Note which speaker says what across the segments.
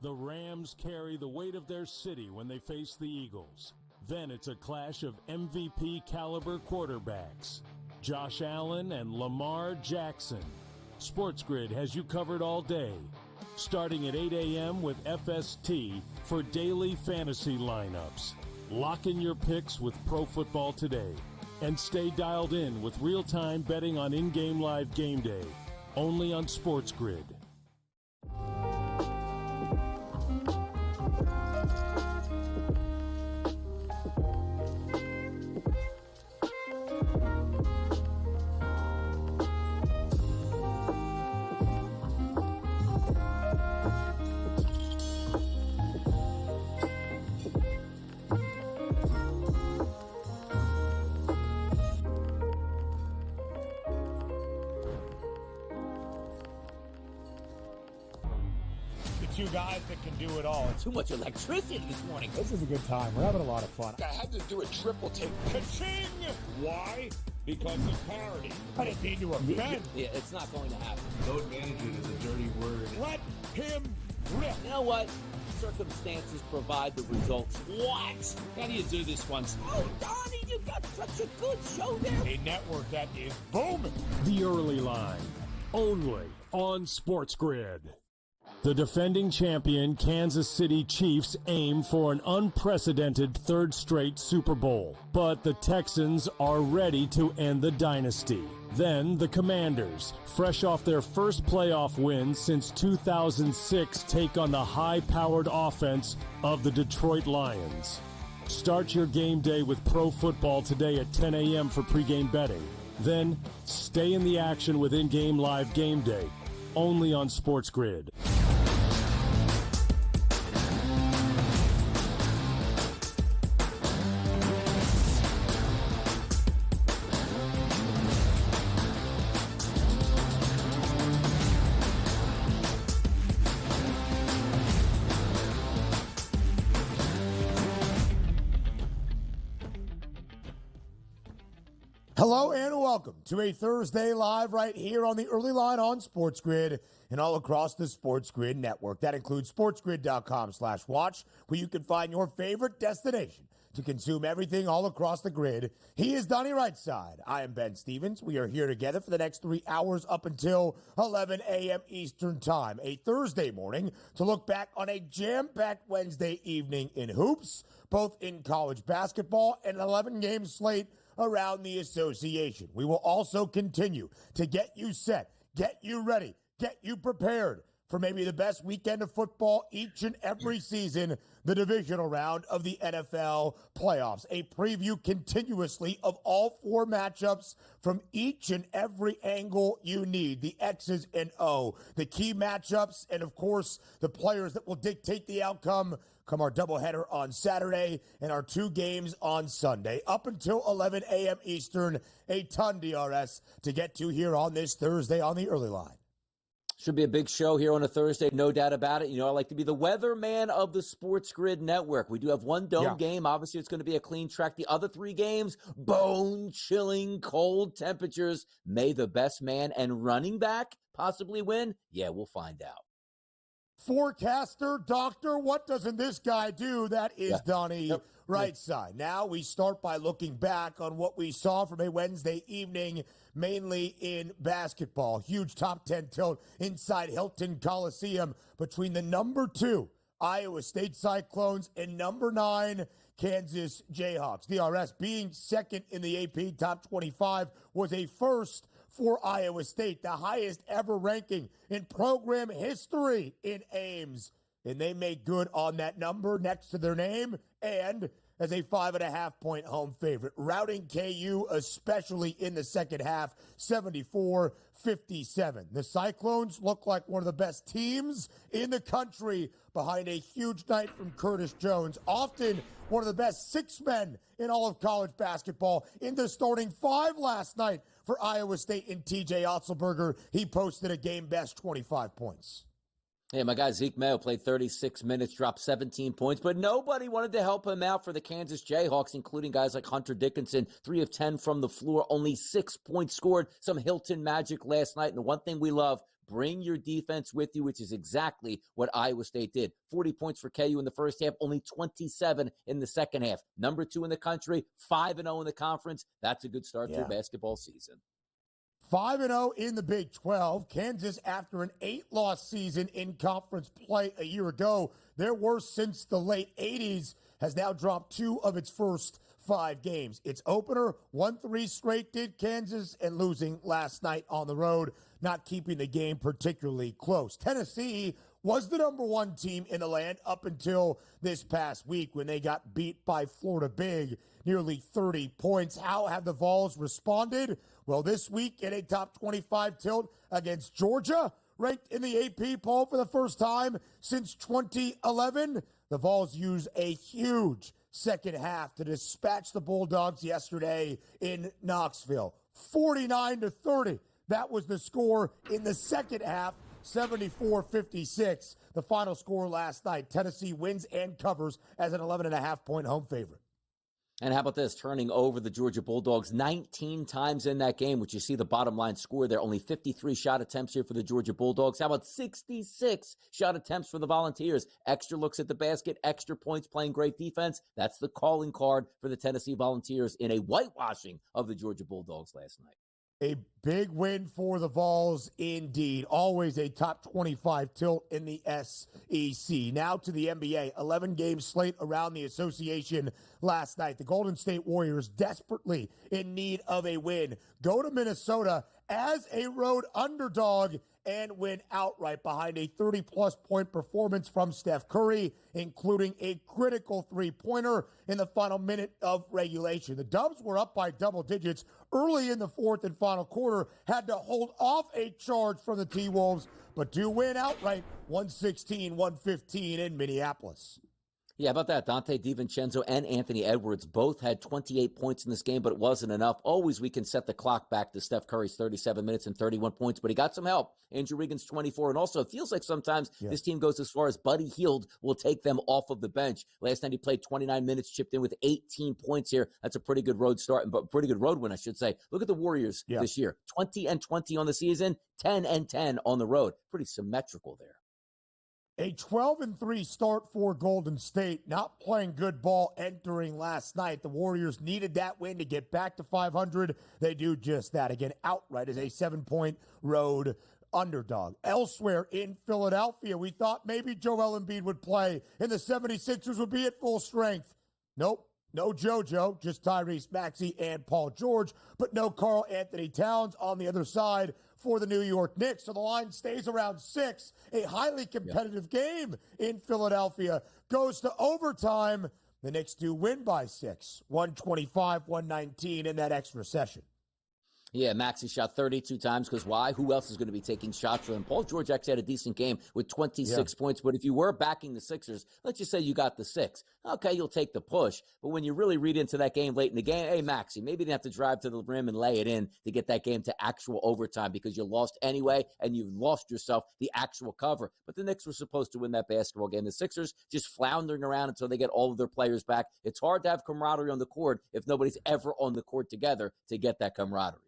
Speaker 1: The Rams carry the weight of their city when they face the Eagles. Then it's a clash of MVP-caliber quarterbacks, Josh Allen and Lamar Jackson. SportsGrid has you covered all day, starting at 8 a.m. with FST for daily fantasy lineups. Lock in your picks with Pro Football Today and stay dialed in with real-time betting on in-game live game day, only on SportsGrid.
Speaker 2: Two guys that can do it all.
Speaker 3: Too much electricity this morning.
Speaker 2: This is a good time. We're having a lot of fun.
Speaker 4: I had to do a triple take.
Speaker 2: Ka-ching! Why? Because of parity. I didn't need to offend.
Speaker 3: Yeah, it's not going to happen.
Speaker 5: Load management is a dirty word.
Speaker 2: Let him rip.
Speaker 3: You know what? Circumstances provide the results. What? How do you do this one? Oh, Donnie, you got such a good show there.
Speaker 2: A network that is booming.
Speaker 1: The Early Line, only on SportsGrid. The defending champion Kansas City Chiefs aim for an unprecedented third straight Super Bowl, but the Texans are ready to end the dynasty. Then the Commanders, fresh off their first playoff win since 2006, take on the high-powered offense of the Detroit Lions. Start your game day with Pro Football Today at 10 a.m. for pregame betting. Then stay in the action with in-game live game day, only on SportsGrid.
Speaker 6: Hello and welcome to a Thursday Live right here on the Early Line on SportsGrid and all across the SportsGrid network. That includes sportsgrid.com/watch, where you can find your favorite destination to consume everything all across the grid. He is Donnie Rightside. I am Ben Stevens. We are here together for the next 3 hours up until 11 a.m. Eastern Time, a Thursday morning, to look back on a jam-packed Wednesday evening in hoops, both in college basketball and an 11-game slate around the association. We will also continue to get you set, get you ready, get you prepared for maybe the best weekend of football each and every season, the divisional round of the NFL playoffs. A preview continuously of all four matchups from each and every angle you need, the X's and O, the key matchups, and of course, the players that will dictate the outcome come our doubleheader on Saturday and our two games on Sunday. Up until 11 a.m. Eastern, a ton DRS to get to here on this Thursday on the Early Line.
Speaker 3: Should be a big show here on a Thursday, no doubt about it. You know, I like to be the weatherman of the SportsGrid network. We do have one dome game. Obviously, it's going to be a clean track. The other three games, bone-chilling, cold temperatures. May the best man and running back possibly win? Yeah, we'll find out.
Speaker 6: Forecaster, doctor, what doesn't this guy do? That is Donnie Rightside. Now we start by looking back on what we saw from a Wednesday evening, mainly in basketball. Huge top 10 tilt inside Hilton Coliseum between the number 2 Iowa State Cyclones and number 9 Kansas Jayhawks. DRS being second in the AP top 25 was a first for Iowa State, the highest ever ranking in program history in Ames. And they make good on that number next to their name and as a 5.5-point home favorite. Routing KU, especially in the second half, 74-57. The Cyclones look like one of the best teams in the country behind a huge night from Curtis Jones, often one of the best six men in all of college basketball. In the starting five last night for Iowa State and TJ Otzelberger, he posted a game-best 25 points.
Speaker 3: Hey, my guy Zeke Mayo played 36 minutes, dropped 17 points, but nobody wanted to help him out for the Kansas Jayhawks, including guys like Hunter Dickinson, 3 of 10 from the floor, only 6 points scored, some Hilton magic last night. And the one thing we love, bring your defense with you, which is exactly what Iowa State did. 40 points for KU in the first half, only 27 in the second half. Number 2 in the country, 5-0 in the conference. That's a good start to a basketball season.
Speaker 6: 5-0 in the Big 12. Kansas, after an 8-loss season in conference play a year ago, their worst since the late 80s, has now dropped 2 of its first 5 games. Its opener, 1-3 straight, did Kansas, and losing last night on the road, not keeping the game particularly close. Tennessee was the number 1 team in the land up until this past week when they got beat by Florida Big, nearly 30 points. How have the Vols responded? Well, this week in a top 25 tilt against Georgia, ranked in the AP poll for the first time since 2011, the Vols used a huge second half to dispatch the Bulldogs yesterday in Knoxville. 49-30. That was the score in the second half. 74-56, the final score last night. Tennessee wins and covers as an 11.5-point home favorite.
Speaker 3: And how about this? Turning over the Georgia Bulldogs 19 times in that game, which you see the bottom line score there. Only 53 shot attempts here for the Georgia Bulldogs. How about 66 shot attempts for the Volunteers? Extra looks at the basket, extra points, playing great defense. That's the calling card for the Tennessee Volunteers in a whitewashing of the Georgia Bulldogs last night.
Speaker 6: A big win for the Vols indeed. Always a top 25 tilt in the SEC. Now to the NBA. 11-game slate around the association last night. The Golden State Warriors, desperately in need of a win, go to Minnesota as a road underdog and win outright behind a 30-plus point performance from Steph Curry, including a critical three-pointer in the final minute of regulation. The Dubs were up by double digits early in the fourth and final quarter, had to hold off a charge from the T-Wolves, but do win outright 116-115 in Minneapolis.
Speaker 3: Yeah, about that? Dante DiVincenzo and Anthony Edwards both had 28 points in this game, but it wasn't enough. Always we can set the clock back to Steph Curry's 37 minutes and 31 points, but he got some help. Andrew Wiggins, 24. And also, it feels like sometimes this team goes as far as Buddy Hield will take them off of the bench. Last night he played 29 minutes, chipped in with 18 points here. That's a pretty good road start, but pretty good road win, I should say. Look at the Warriors this year. 20-20 on the season, 10-10 on the road. Pretty symmetrical there.
Speaker 6: A 12-3 start for Golden State, not playing good ball entering last night. The Warriors needed that win to get back to 500. They do just that. Again, outright as a 7-point road underdog. Elsewhere in Philadelphia, we thought maybe Joel Embiid would play and the 76ers would be at full strength. Nope. No JoJo, just Tyrese Maxey and Paul George, but no Karl Anthony Towns on the other side for the New York Knicks. So the line stays around 6. A highly competitive game in Philadelphia goes to overtime. The Knicks do win by 6, 125-119 in that extra session.
Speaker 3: Yeah, Maxey shot 32 times because why? Who else is going to be taking shots for him? Paul George actually had a decent game with 26 points, but if you were backing the Sixers, let's just say you got the 6. Okay, you'll take the push, but when you really read into that game late in the game, hey, Maxey, maybe you didn't have to drive to the rim and lay it in to get that game to actual overtime because you lost anyway, and you lost yourself the actual cover. But the Knicks were supposed to win that basketball game. The Sixers just floundering around until they get all of their players back. It's hard to have camaraderie on the court if nobody's ever on the court together to get that camaraderie.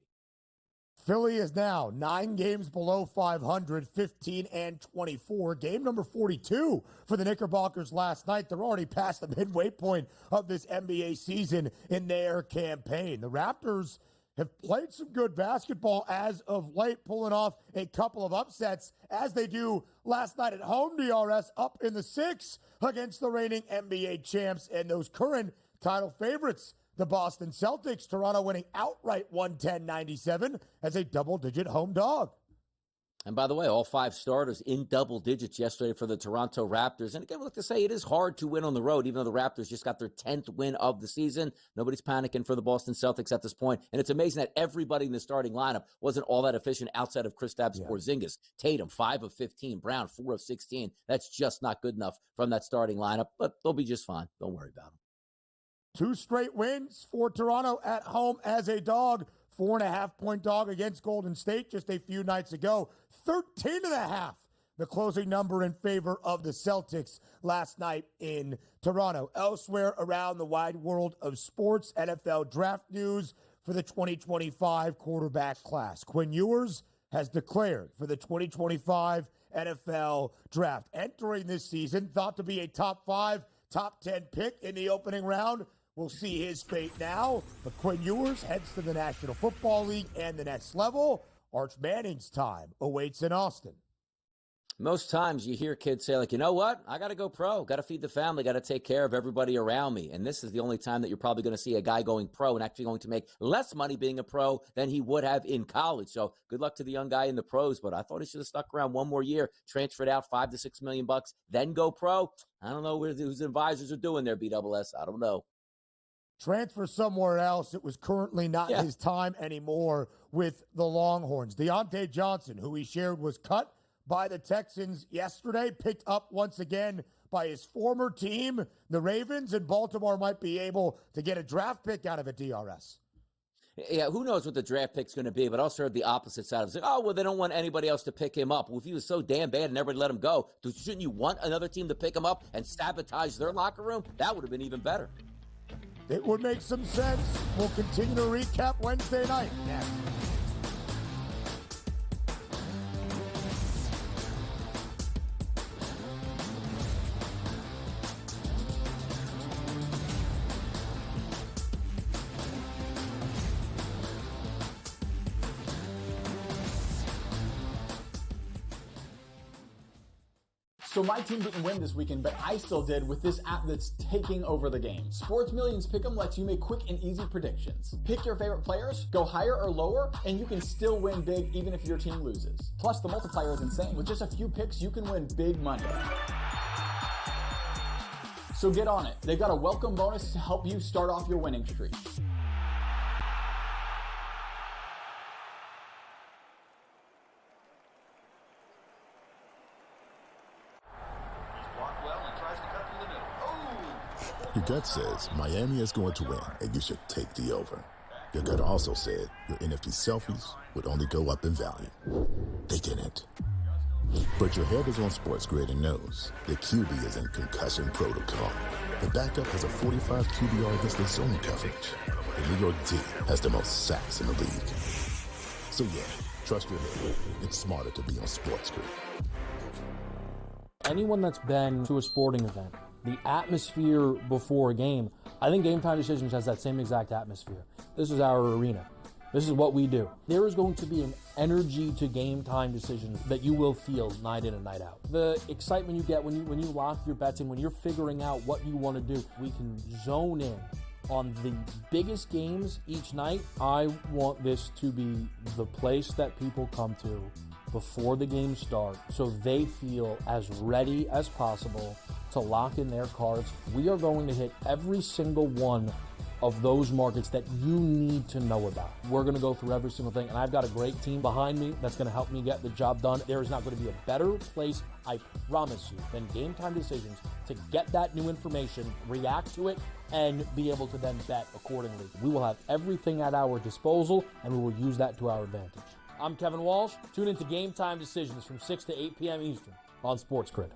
Speaker 6: Philly is now 9 games below 500, 15-24. Game number 42 for the Knickerbockers last night. They're already past the midway point of this NBA season in their campaign. The Raptors have played some good basketball as of late, pulling off a couple of upsets as they do last night at home. DRS up in the 6 against the reigning NBA champs and those current title favorites, the Boston Celtics. Toronto winning outright 110-97 as a double-digit home dog.
Speaker 3: And by the way, all 5 starters in double digits yesterday for the Toronto Raptors. And again, we like to say it is hard to win on the road, even though the Raptors just got their 10th win of the season. Nobody's panicking for the Boston Celtics at this point. And it's amazing that everybody in the starting lineup wasn't all that efficient outside of Kristaps Porzingis. Tatum, 5 of 15. Brown, 4 of 16. That's just not good enough from that starting lineup, but they'll be just fine. Don't worry about them.
Speaker 6: 2 straight wins for Toronto at home as a dog. 4.5-point dog against Golden State just a few nights ago. 13.5, the closing number in favor of the Celtics last night in Toronto. Elsewhere around the wide world of sports, NFL draft news for the 2025 quarterback class. Quinn Ewers has declared for the 2025 NFL Draft. Entering this season, thought to be a top 5, top 10 pick in the opening round. We'll see his fate now. But Quinn Ewers heads to the National Football League and the next level. Arch Manning's time awaits in Austin.
Speaker 3: Most times you hear kids say, like, you know what? I got to go pro. Got to feed the family. Got to take care of everybody around me. And this is the only time that you're probably going to see a guy going pro and actually going to make less money being a pro than he would have in college. So good luck to the young guy in the pros. But I thought he should have stuck around one more year, transferred out $5 to $6 million, then go pro. I don't know what his advisors are doing there, BSS. I don't know.
Speaker 6: Transfer somewhere else. It was currently not his time anymore with the Longhorns. Deontay Johnson, who he shared was cut by the Texans yesterday, picked up once again by his former team, the Ravens, and Baltimore might be able to get a draft pick out of a DRS.
Speaker 3: Yeah, who knows what the draft pick's going to be, but I also heard the opposite side. I was like, oh, well, they don't want anybody else to pick him up. Well, if he was so damn bad and everybody let him go, shouldn't you want another team to pick him up and sabotage their locker room? That would have been even better.
Speaker 6: It would make some sense. We'll continue to recap Wednesday night next.
Speaker 4: So my team didn't win this weekend, but I still did with this app that's taking over the game. Sports Millions Pick'em lets you make quick and easy predictions. Pick your favorite players, go higher or lower, and you can still win big even if your team loses. Plus, the multiplier is insane. With just a few picks, you can win big money. So get on it. They've got a welcome bonus to help you start off your winning streak.
Speaker 7: Your gut says Miami is going to win, and you should take the over. Your gut also said your NFT selfies would only go up in value. They didn't. But your head is on SportsGrid and knows the QB is in concussion protocol. The backup has a 45 QBR against the zone coverage. The New York D has the most sacks in the league. So yeah, trust your head. It's smarter to be on SportsGrid.
Speaker 8: Anyone that's been to a sporting event, the atmosphere before a game, I think Game Time Decisions has that same exact atmosphere. This is our arena. This is what we do. There is going to be an energy to Game Time Decisions that you will feel night in and night out. The excitement you get when you lock your bets in, when you're figuring out what you want to do, we can zone in on the biggest games each night. I want this to be the place that people come to before the games start so they feel as ready as possible to lock in their cards. We are going to hit every single one of those markets that you need to know about. We're going to go through every single thing, and I've got a great team behind me that's going to help me get the job done. There is not going to be a better place, I promise you, than Game Time Decisions to get that new information, react to it, and be able to then bet accordingly. We will have everything at our disposal, and we will use that to our advantage. I'm Kevin Walsh. Tune into Game Time Decisions from 6 to 8 p.m. Eastern on SportsGrid.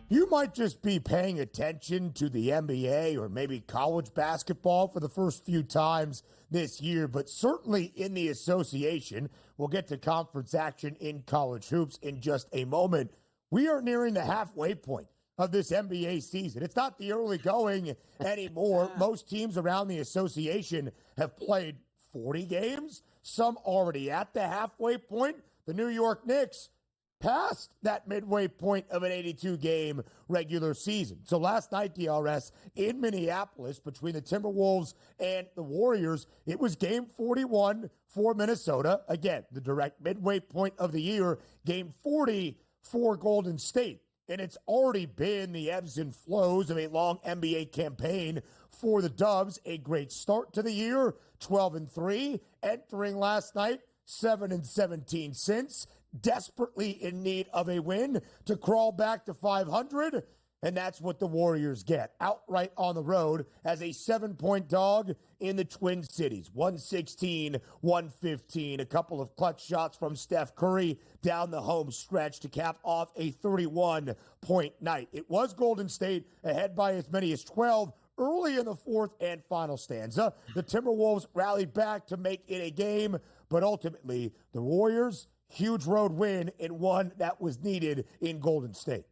Speaker 6: You might just be paying attention to the NBA or maybe college basketball for the first few times this year, but certainly in the association. We'll get to conference action in college hoops in just a moment. We are nearing the halfway point of this NBA season. It's not the early going anymore. Most teams around the association have played 40 games, some already at the halfway point. The New York Knicks past that midway point of an 82-game regular season. So last night, DRS, in Minneapolis, between the Timberwolves and the Warriors, it was game 41 for Minnesota. Again, the direct midway point of the year, game 40 for Golden State. And it's already been the ebbs and flows of a long NBA campaign for the Dubs. A great start to the year, 12-3, entering last night, 7-17 since. Desperately in need of a win to crawl back to 500, and that's what the Warriors get. Outright on the road as a 7-point dog in the Twin Cities. 116-115. A couple of clutch shots from Steph Curry down the home stretch to cap off a 31-point night. It was Golden State ahead by as many as 12 early in the fourth and final stanza. The Timberwolves rallied back to make it a game, but ultimately the Warriors, huge road win, and one that was needed in Golden State.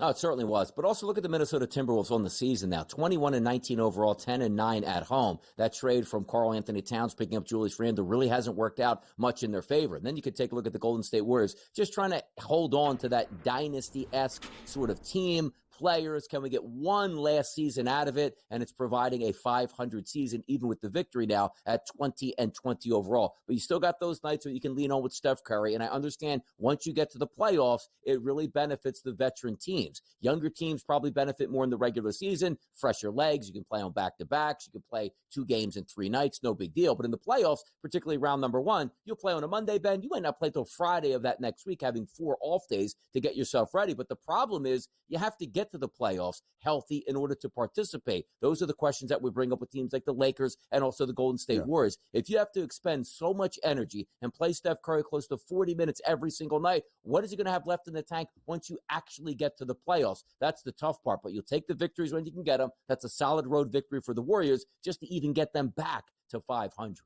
Speaker 3: Oh, it certainly was. But also look at the Minnesota Timberwolves on the season now. 21-19 overall, 10-9 at home. That trade from Karl Anthony Towns picking up Julius Randle really hasn't worked out much in their favor. And then you could take a look at the Golden State Warriors, just trying to hold on to that dynasty-esque sort of team. Players, can we get one last season out of it? And it's providing a 500 season, even with the victory now at 20-20 overall. But you still got those nights where you can lean on with Steph Curry. And I understand once you get to the playoffs, it really benefits the veteran teams. Younger teams probably benefit more in the regular season. Fresher legs, you can play on back-to-backs. You can play 2 games in 3 nights, no big deal. But in the playoffs, particularly round number 1, you'll play on a Monday, Ben. You might not play till Friday of that next week, having 4 off days to get yourself ready. But the problem is you have to get to the playoffs healthy in order to participate. Those are the questions that we bring up with teams like the Lakers and also the Golden State Warriors. If you have to expend so much energy and play Steph Curry close to 40 minutes every single night, what is he going to have left in the tank once you actually get to the playoffs? That's the tough part, but you'll take the victories when you can get them. That's a solid road victory for the Warriors just to even get them back to 500.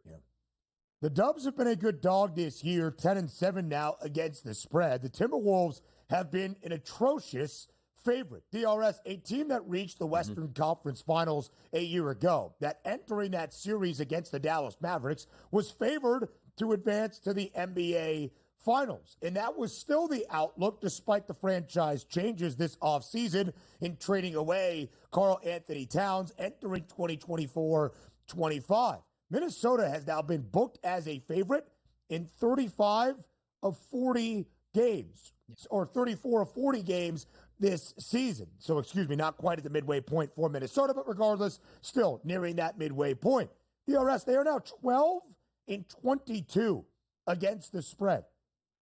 Speaker 6: The Dubs have been a good dog this year, 10-7 now against the spread. The Timberwolves have been an atrocious favorite. DRS, a team that reached the Western Conference Finals a year ago, that entering that series against the Dallas Mavericks was favored to advance to the NBA Finals. And that was still the outlook despite the franchise changes this offseason in trading away Karl Anthony Towns entering 2024-25. Minnesota has now been booked as a favorite in 35 of 40 games, or 34 of 40 games this season. So, excuse me, not quite at the midway point for Minnesota, but regardless, still nearing that midway point. DRS, they are now 12-22 against the spread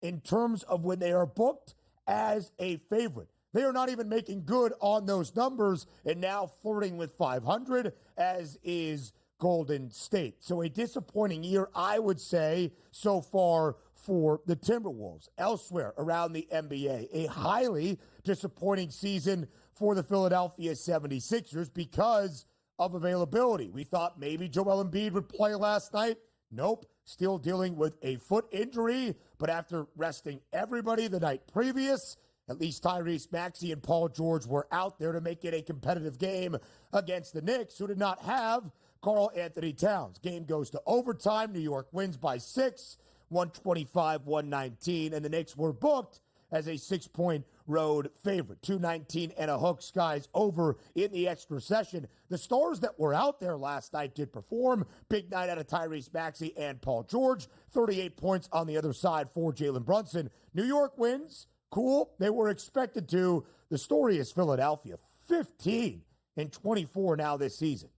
Speaker 6: in terms of when they are booked as a favorite. They are not even making good on those numbers and now flirting with 500, as is Golden State. So a disappointing year, I would say, so far for the Timberwolves. Elsewhere around the NBA, a highly disappointing season for the Philadelphia 76ers because of availability. We thought maybe Joel Embiid would play last night. Nope. Still dealing with a foot injury, but after resting everybody the night previous, at least Tyrese Maxey and Paul George were out there to make it a competitive game against the Knicks, who did not have Karl Anthony Towns. Game goes to overtime. New York wins by 6, 125-119, and the Knicks were booked as a 6-point road favorite. 219 and a hook, Skies over in the extra session. The stars that were out there last night did perform. Big night out of Tyrese Maxey and Paul George. 38 points on the other side for Jalen Brunson. New York wins. Cool. They were expected to. The story is Philadelphia. 15-24 now this season.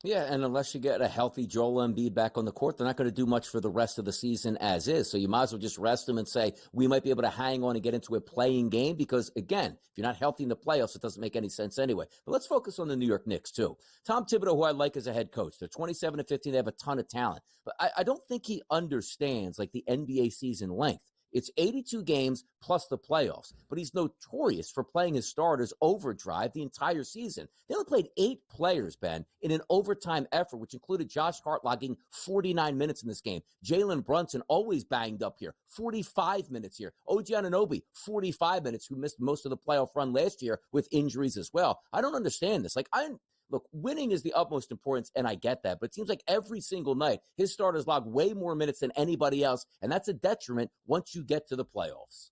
Speaker 3: Yeah, and unless you get a healthy Joel Embiid back on the court, they're not going to do much for the rest of the season as is. So you might as well just rest them and say, we might be able to hang on and get into a playing game because, again, if you're not healthy in the playoffs, it doesn't make any sense anyway. But let's focus on the New York Knicks, too. Tom Thibodeau, who I like as a head coach, they're 27-15. They have a ton of talent. But I don't think he understands, like, the NBA season length. It's 82 games plus the playoffs, but he's notorious for playing his starters overdrive the entire season. They only played 8 players, Ben, in an overtime effort, which included Josh Hart logging 49 minutes in this game. Jalen Brunson, always banged up here, 45 minutes here. OG Anunoby, 45 minutes, who missed most of the playoff run last year with injuries as well. I don't understand this. look, winning is the utmost importance, and I get that. But it seems like every single night, his starters log way more minutes than anybody else, and that's a detriment once you get to the playoffs.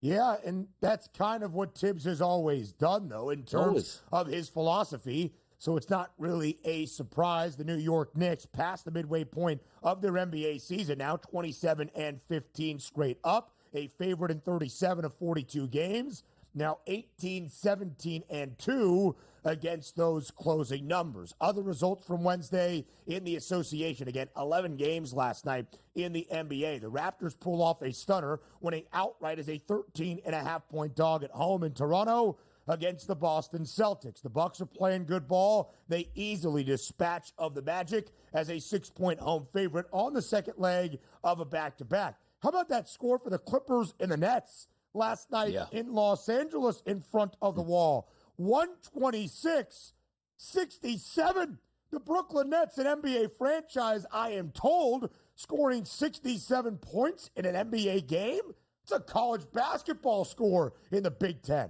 Speaker 6: Yeah, and that's kind of what Tibbs has always done, though, in terms of his philosophy. So it's not really a surprise. The New York Knicks passed the midway point of their NBA season now, 27-15 straight up, a favorite in 37 of 42 games. Now 18-17-2 against those closing numbers. Other results from Wednesday in the association. Again, 11 games last night in the NBA. The Raptors pull off a stunner, winning outright as a 13.5-point dog at home in Toronto against the Boston Celtics. The Bucks are playing good ball. They easily dispatch of the Magic as a 6-point home favorite on the second leg of a back-to-back. How about that score for the Clippers and the Nets last night in Los Angeles in front of the wall? 126-67. The Brooklyn Nets, an NBA franchise, I am told, scoring 67 points in an NBA game. It's a college basketball score in the Big Ten.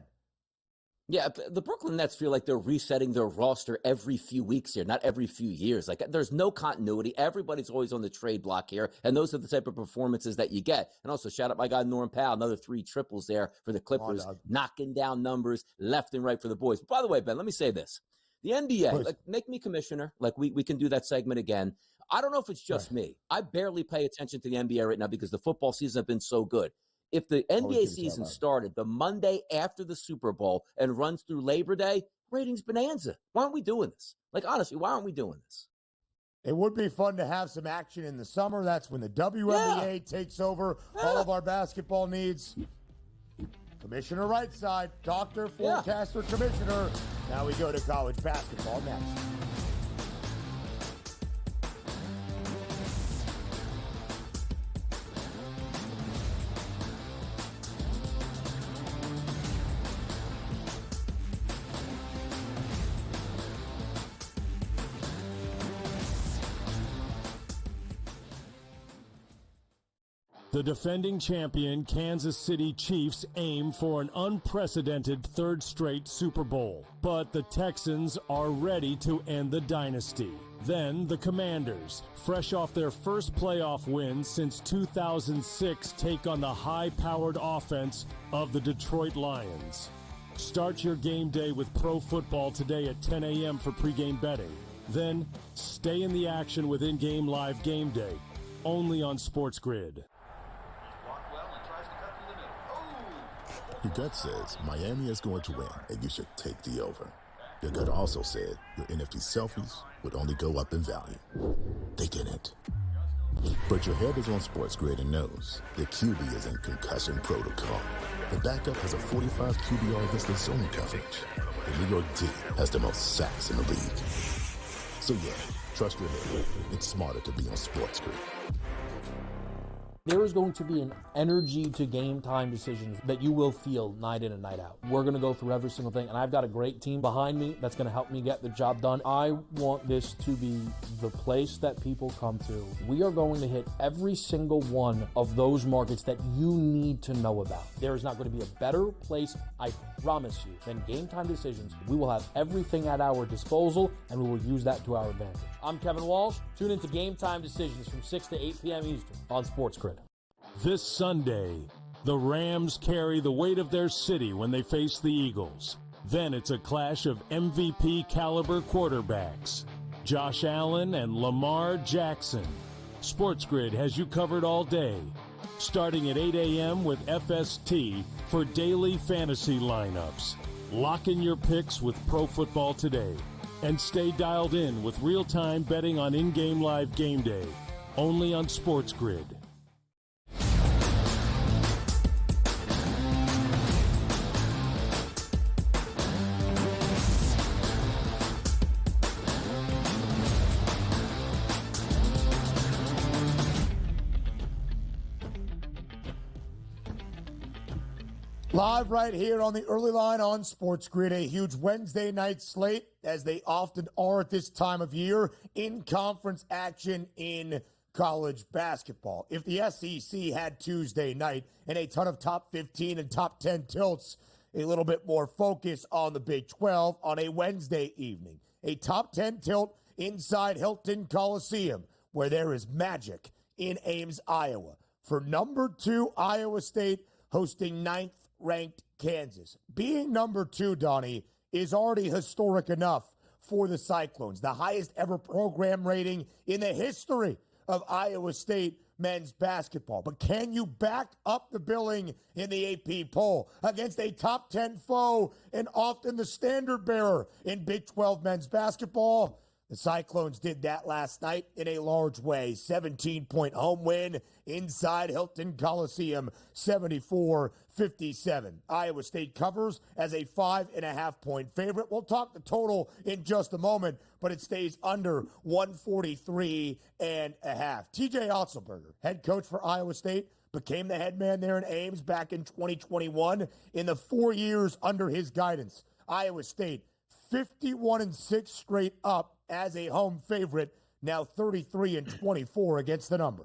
Speaker 3: Yeah, the Brooklyn Nets feel like they're resetting their roster every few weeks here, not every few years. Like, there's no continuity. Everybody's always on the trade block here, and those are the type of performances that you get. And also, shout out my guy Norm Powell, another 3 triples there for the Clippers, knocking down numbers left and right for the boys. But by the way, Ben, let me say this. The NBA, like, make me commissioner. Like, we can do that segment again. I don't know if it's just me. I barely pay attention to the NBA right now because the football season has been so good. If the NBA season started the Monday after the Super Bowl and runs through Labor Day, ratings bonanza. Why aren't we doing this? Like, honestly, why aren't we doing this?
Speaker 6: It would be fun to have some action in the summer. That's when the WNBA takes over all of our basketball needs. Commissioner right side, doctor, forecaster, commissioner. Now we go to college basketball next.
Speaker 1: The defending champion Kansas City Chiefs aim for an unprecedented third straight Super Bowl, but the Texans are ready to end the dynasty. Then the Commanders, fresh off their first playoff win since 2006, take on the high-powered offense of the Detroit Lions. Start your game day with pro football today at 10 a.m. for pregame betting. Then stay in the action with in-game live game day, only on SportsGrid.
Speaker 7: Your gut says Miami is going to win, and you should take the over. Your gut also said your NFT selfies would only go up in value. They didn't. But your head is on SportsGrid and knows the QB is in concussion protocol. The backup has a 45 QBR against the zone coverage. The New York D has the most sacks in the league. So yeah, trust your head. It's smarter to be on SportsGrid.
Speaker 8: There is going to be an energy to game time decisions that you will feel night in and night out. We're going to go through every single thing, and I've got a great team behind me that's going to help me get the job done. I want this to be the place that people come to. We are going to hit every single one of those markets that you need to know about. There is not going to be a better place, I promise you, than game time decisions. We will have everything at our disposal, and we will use that to our advantage. I'm Kevin Walsh. Tune into Game Time Decisions from 6 to 8 p.m. Eastern on SportsGrid.
Speaker 1: This Sunday, the Rams carry the weight of their city when they face the Eagles. Then it's a clash of MVP caliber quarterbacks, Josh Allen and Lamar Jackson. SportsGrid has you covered all day, starting at 8 a.m. with FST for daily fantasy lineups. Lock in your picks with Pro Football Today. And stay dialed in with real-time betting on in-game live game day, only on SportsGrid.
Speaker 6: Live right here on the early line on SportsGrid, a huge Wednesday night slate, as they often are at this time of year, in conference action in college basketball. If the SEC had Tuesday night and a ton of top 15 and top 10 tilts, a little bit more focus on the Big 12 on a Wednesday evening. A top 10 tilt inside Hilton Coliseum, where there is magic in Ames, Iowa, for number 2 Iowa State hosting 9th-ranked Kansas. Being number 2, Donnie, is already historic enough for the Cyclones, the highest ever program rating in the history of Iowa State men's basketball. But can you back up the billing in the AP poll against a top 10 foe and often the standard bearer in Big 12 men's basketball? The Cyclones did that last night in a large way. 17-point home win inside Hilton Coliseum, 74-57. Iowa State covers as a 5.5-point favorite. We'll talk the total in just a moment, but it stays under 143.5. TJ Otzelberger, head coach for Iowa State, became the head man there in Ames back in 2021. In the 4 years under his guidance, Iowa State 51-6 straight up as a home favorite, now 33-24 against the number.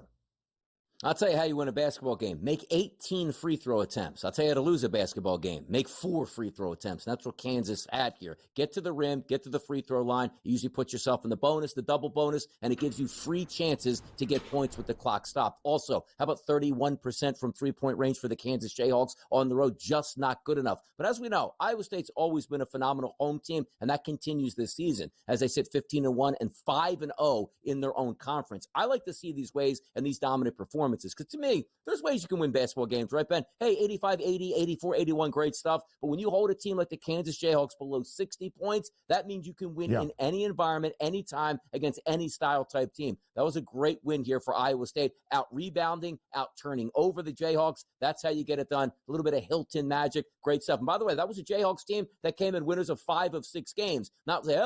Speaker 3: I'll tell you how you win a basketball game. Make 18 free throw attempts. I'll tell you how to lose a basketball game. Make 4 free throw attempts. And that's what Kansas had here. Get to the rim, get to the free throw line. You usually put yourself in the bonus, the double bonus, and it gives you free chances to get points with the clock stopped. Also, how about 31% from three-point range for the Kansas Jayhawks on the road? Just not good enough. But as we know, Iowa State's always been a phenomenal home team, and that continues this season. As they sit 15-1 and 5-0 in their own conference. I like to see these ways and these dominant performances. Because to me, there's ways you can win basketball games, right, Ben? Hey, 85-80, 84-81, great stuff. But when you hold a team like the Kansas Jayhawks below 60 points, that means you can win in any environment, anytime, against any style-type team. That was a great win here for Iowa State. Out-rebounding, out-turning over the Jayhawks. That's how you get it done. A little bit of Hilton magic. Great stuff. And by the way, that was a Jayhawks team that came in winners of 5 of 6 games. Not say,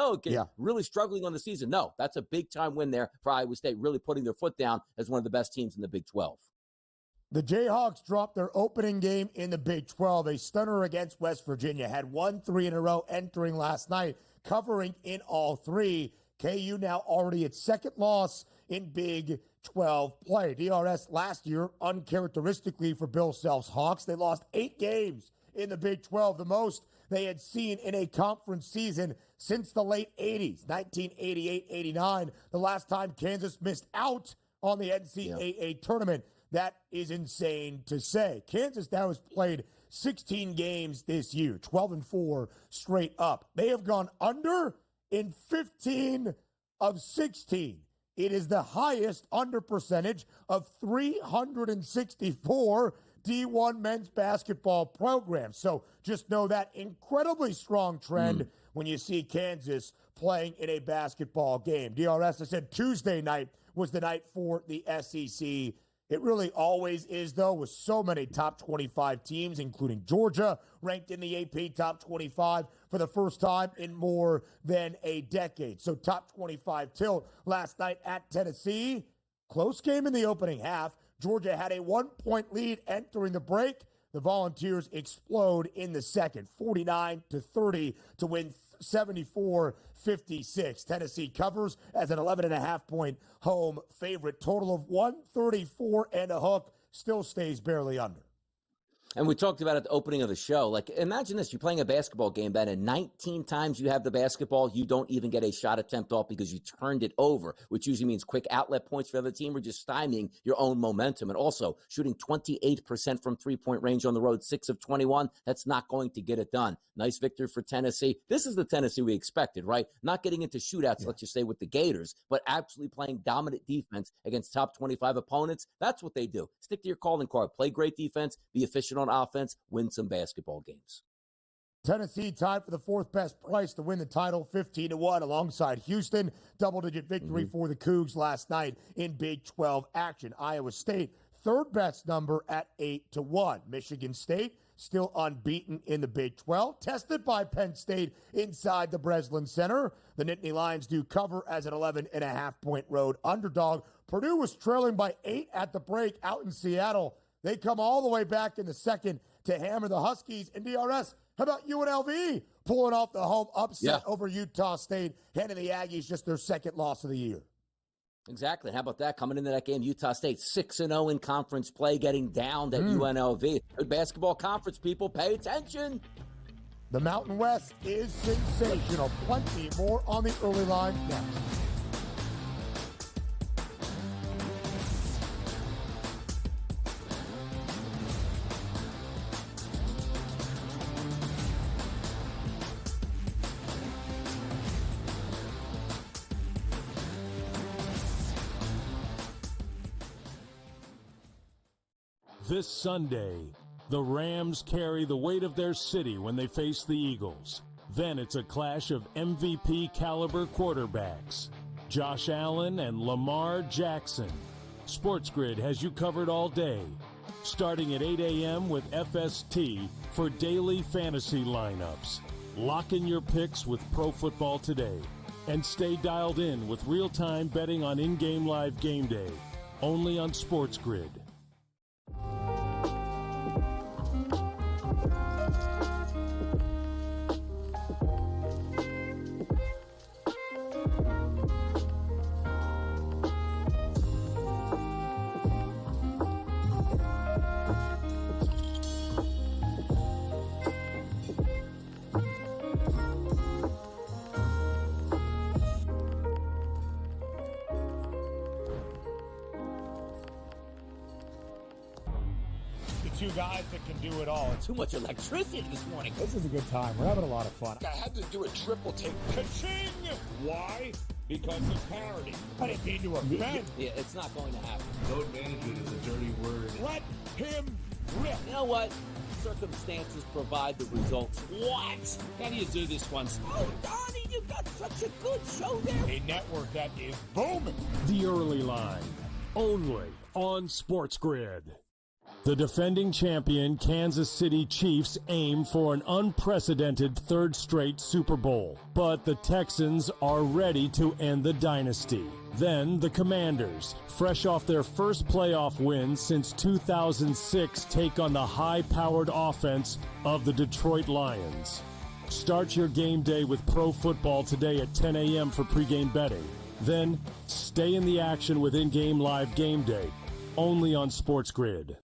Speaker 3: really struggling on the season. No, that's a big-time win there for Iowa State, really putting their foot down as one of the best teams in the Big 12.
Speaker 6: The Jayhawks dropped their opening game in the Big 12. A stunner against West Virginia. Had won 3 in a row entering last night, covering in all 3. KU now already its second loss in Big 12 play. DRS last year, uncharacteristically for Bill Self's Hawks, they lost 8 games in the Big 12, the most they had seen in a conference season since the late 80s, 1988-89, the last time Kansas missed out on the NCAA tournament. That is insane to say. Kansas now has played 16 games this year, 12-4 straight up. They have gone under in 15 of 16. It is the highest under percentage of 364 D1 men's basketball programs. So just know that incredibly strong trend when you see Kansas playing in a basketball game. DRS, I said Tuesday night was the night for the SEC. It really always is, though, with so many top 25 teams, including Georgia, ranked in the AP top 25 for the first time in more than a decade. So top 25 tilt last night at Tennessee. Close game in the opening half. Georgia had a 1-point lead entering the break. The Volunteers explode in the second, 49-30 to win 74-56. Tennessee covers as an 11.5-point home favorite. Total of 134 and a hook. Still stays barely under.
Speaker 3: And we talked about at the opening of the show. Like, imagine this. You're playing a basketball game, Ben, and 19 times you have the basketball, you don't even get a shot attempt off because you turned it over, which usually means quick outlet points for the other team or just stymieing your own momentum. And also shooting 28% from three-point range on the road, 6 of 21. That's not going to get it done. Nice victory for Tennessee. This is the Tennessee we expected, right? Not getting into shootouts, let's just say, with the Gators, but absolutely playing dominant defense against top 25 opponents. That's what they do. Stick to your calling card. Play great defense. Be efficient on offense. Win some basketball games.
Speaker 6: Tennessee tied for the fourth best price to win the title, 15-1, alongside Houston. Double-digit victory for the Cougs last night in Big 12 action. Iowa State, third best number at 8-1. Michigan State, still unbeaten in the Big 12. Tested by Penn State inside the Breslin Center. The Nittany Lions do cover as an 11.5-point road underdog. Purdue was trailing by 8 at the break out in Seattle. They come all the way back in the second to hammer the Huskies. And DRS, how about UNLV pulling off the home upset over Utah State, handing the Aggies just their second loss of the year?
Speaker 3: Exactly. How about that? Coming into that game, Utah State 6-0 in conference play, getting downed at UNLV. Good basketball conference, people. Pay attention.
Speaker 6: The Mountain West is sensational. Plenty more on the early line next.
Speaker 1: This Sunday, the Rams carry the weight of their city when they face the Eagles. Then it's a clash of MVP caliber quarterbacks, Josh Allen and Lamar Jackson. SportsGrid has you covered all day, starting at 8 a.m. with FST for daily fantasy lineups. Lock in your picks with Pro Football Today and stay dialed in with real-time betting on in-game live game day, only on SportsGrid.
Speaker 2: Two guys that can do it all.
Speaker 3: Too much electricity this morning.
Speaker 6: This is a good time. We're having a lot of fun.
Speaker 2: I had to do a triple take. Ka-ching! Why? Because of parity. I didn't mean to offend.
Speaker 3: Yeah, it's not going to happen.
Speaker 5: Load management is a dirty word.
Speaker 2: Let him rip.
Speaker 3: You know what? Circumstances provide the results. What? How do you do this one? Oh, Donnie, you got such a good show there.
Speaker 2: A network that is booming.
Speaker 1: The Early Line, only on SportsGrid. The defending champion Kansas City Chiefs aim for an unprecedented third straight Super Bowl, but the Texans are ready to end the dynasty. Then the Commanders, fresh off their first playoff win since 2006, take on the high-powered offense of the Detroit Lions. Start your game day with Pro Football Today at 10 a.m. for pregame betting. Then stay in the action with in-game live game day, only on SportsGrid.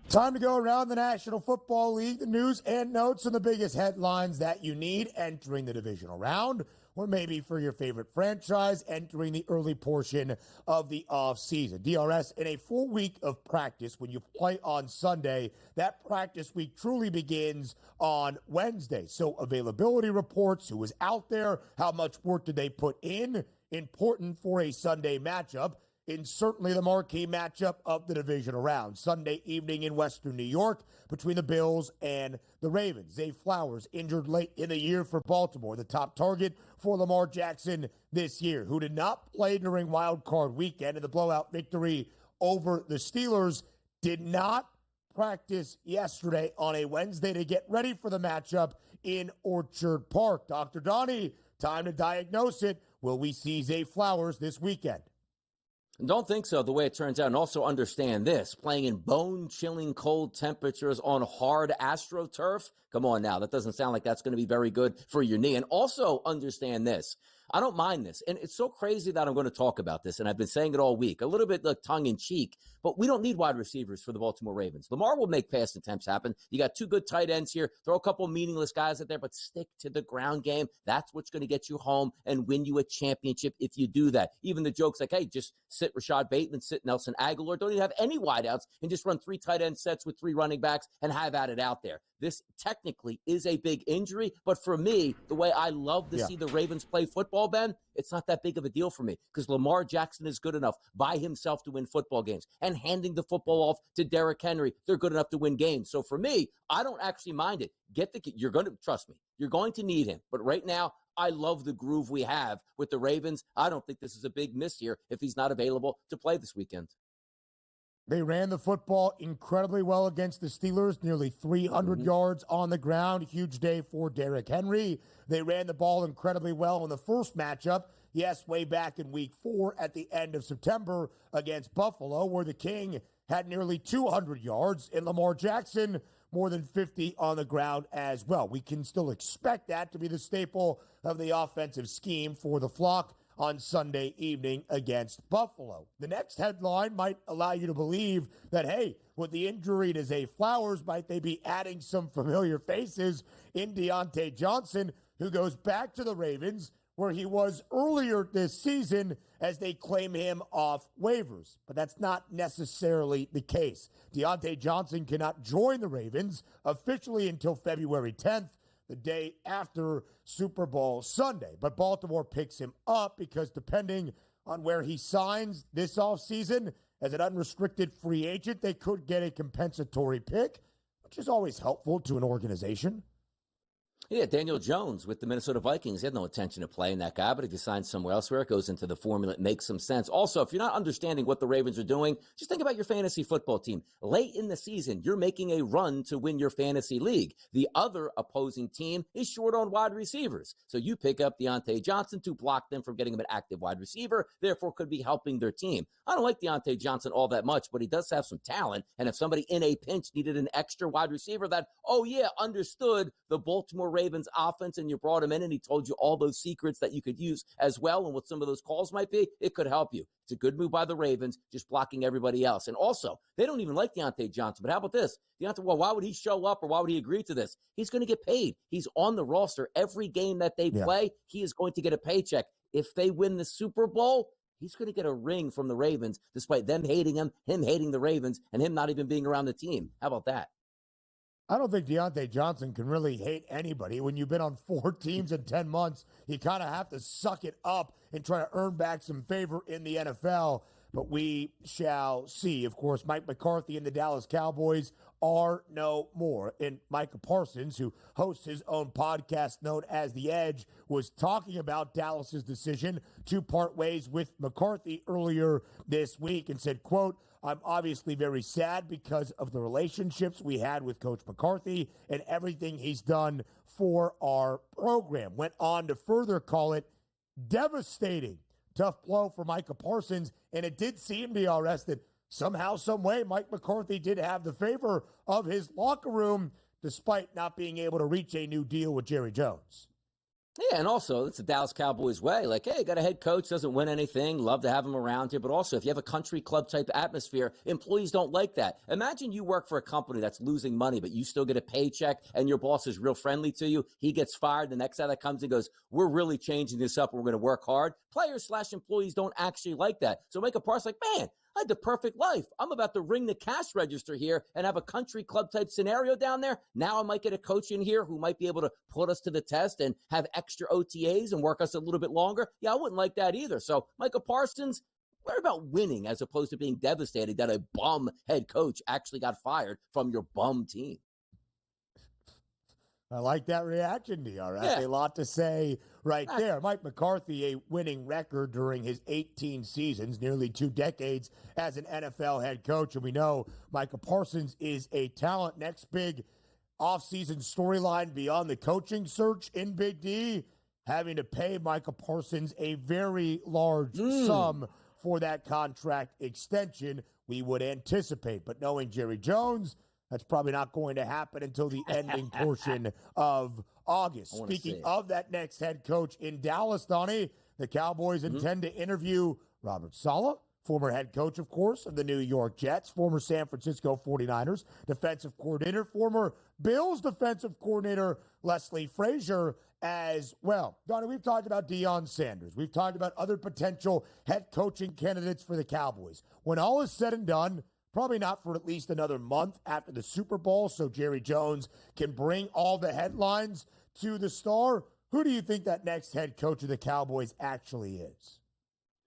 Speaker 6: Time to go around the National Football League, the news and notes and the biggest headlines that you need entering the divisional round, or maybe for your favorite franchise entering the early portion of the offseason. DRS, in a full week of practice, when you play on Sunday, that practice week truly begins on Wednesday. So availability reports, who was out there, how much work did they put in, important for a Sunday matchup. In certainly the marquee matchup of the divisional round. Sunday evening in Western New York between the Bills and the Ravens. Zay Flowers injured late in the year for Baltimore, the top target for Lamar Jackson this year, who did not play during Wild Card Weekend in the blowout victory over the Steelers, did not practice yesterday on a Wednesday to get ready for the matchup in Orchard Park. Dr. Donnie, time to diagnose it. Will we see Zay Flowers this weekend?
Speaker 3: Don't think so, the way it turns out. And also understand this, playing in bone-chilling cold temperatures on hard AstroTurf, come on now, that doesn't sound like that's going to be very good for your knee. And also understand this, I don't mind this. And it's so crazy that I'm going to talk about this, and I've been saying it all week, a little bit like tongue-in-cheek, but we don't need wide receivers for the Baltimore Ravens. Lamar will make pass attempts happen. You got two good tight ends here. Throw a couple meaningless guys out there, but stick to the ground game. That's what's going to get you home and win you a championship if you do that. Even the jokes like, hey, just sit Rashad Bateman, sit Nelson Aguilar. Don't even have any wideouts and just run three tight end sets with three running backs and have at it out there. This technically is a big injury, but for me, the way I love to see the Ravens play football, Ben, it's not that big of a deal for me because Lamar Jackson is good enough by himself to win football games, and handing the football off to Derrick Henry, they're good enough to win games. So for me, I don't actually mind it. You're going to trust me. You're going to need him. But right now, I love the groove we have with the Ravens. I don't think this is a big miss here if he's not available to play this weekend.
Speaker 6: They ran the football incredibly well against the Steelers, nearly 300 yards on the ground. Huge day for Derrick Henry. They ran the ball incredibly well in the first matchup. Yes, way back in week 4 at the end of September against Buffalo, where the King had nearly 200 yards, and Lamar Jackson more than 50 on the ground as well. We can still expect that to be the staple of the offensive scheme for the Flock on Sunday evening against Buffalo. The next headline might allow you to believe that, hey, with the injury to Zay Flowers, might they be adding some familiar faces in Deontay Johnson, who goes back to the Ravens, where he was earlier this season as they claim him off waivers. But that's not necessarily the case. Deontay Johnson cannot join the Ravens officially until February 10th, the day after Super Bowl Sunday. But Baltimore picks him up because depending on where he signs this offseason as an unrestricted free agent, they could get a compensatory pick, which is always helpful to an organization.
Speaker 3: Yeah, Daniel Jones with the Minnesota Vikings. He had no intention of playing that guy, but if you sign somewhere else where it goes into the formula, it makes some sense. Also, if you're not understanding what the Ravens are doing, just think about your fantasy football team. Late in the season, you're making a run to win your fantasy league. The other opposing team is short on wide receivers. So you pick up Deontay Johnson to block them from getting him an active wide receiver, therefore could be helping their team. I don't like Deontay Johnson all that much, but he does have some talent. And if somebody in a pinch needed an extra wide receiver that, understood the Baltimore Ravens offense, and you brought him in and he told you all those secrets that you could use as well and what some of those calls might be, it could help you. It's a good move by the Ravens, just blocking everybody else. And also, they don't even like Deontay Johnson. But how about this? Why would he show up or why would he agree to this? He's going to get paid. He's on the roster. Every game that they play, he is going to get a paycheck. If they win the Super Bowl, he's going to get a ring from the Ravens, despite them hating him hating the Ravens, and him not even being around the team. How about that?
Speaker 6: I don't think Deontay Johnson can really hate anybody. When you've been on 4 teams in 10 months, you kind of have to suck it up and try to earn back some favor in the NFL. But we shall see. Of course, Mike McCarthy and the Dallas Cowboys are no more. And Micah Parsons, who hosts his own podcast known as The Edge, was talking about Dallas's decision to part ways with McCarthy earlier this week and said, quote, "I'm obviously very sad because of the relationships we had with Coach McCarthy and everything he's done for our program." Went on to further call it devastating. Tough blow for Micah Parsons, and it did seem to DRS that somehow, some way, Mike McCarthy did have the favor of his locker room, despite not being able to reach a new deal with Jerry Jones.
Speaker 3: Yeah, and also, it's the Dallas Cowboys way. Like, hey, got a head coach, doesn't win anything, love to have him around here. But also, if you have a country club type atmosphere, employees don't like that. Imagine you work for a company that's losing money, but you still get a paycheck, and your boss is real friendly to you. He gets fired. The next guy that comes and goes, "We're really changing this up. We're going to work hard." Players/employees don't actually like that. So make a parse like, man, I had the perfect life. I'm about to ring the cash register here and have a country club type scenario down there. Now I might get a coach in here who might be able to put us to the test and have extra OTAs and work us a little bit longer. Yeah, I wouldn't like that either. So Micah Parsons, worry about winning as opposed to being devastated that a bum head coach actually got fired from your bum team.
Speaker 6: I like that reaction, DRS.
Speaker 3: Yeah.
Speaker 6: A lot to say right there. Mike McCarthy, a winning record during his 18 seasons, nearly 2 decades as an NFL head coach. And we know Micah Parsons is a talent. Next big offseason storyline beyond the coaching search in Big D, having to pay Micah Parsons a very large sum for that contract extension, we would anticipate. But knowing Jerry Jones, that's probably not going to happen until the ending portion of August. Speaking of that next head coach in Dallas, Donnie, the Cowboys intend to interview Robert Saleh, former head coach, of course, of the New York Jets, former San Francisco 49ers defensive coordinator, former Bills defensive coordinator Leslie Frazier as well. Donnie, we've talked about Deion Sanders. We've talked about other potential head coaching candidates for the Cowboys. When all is said and done, probably not for at least another month after the Super Bowl, so Jerry Jones can bring all the headlines to the Star. Who do you think that next head coach of the Cowboys actually is?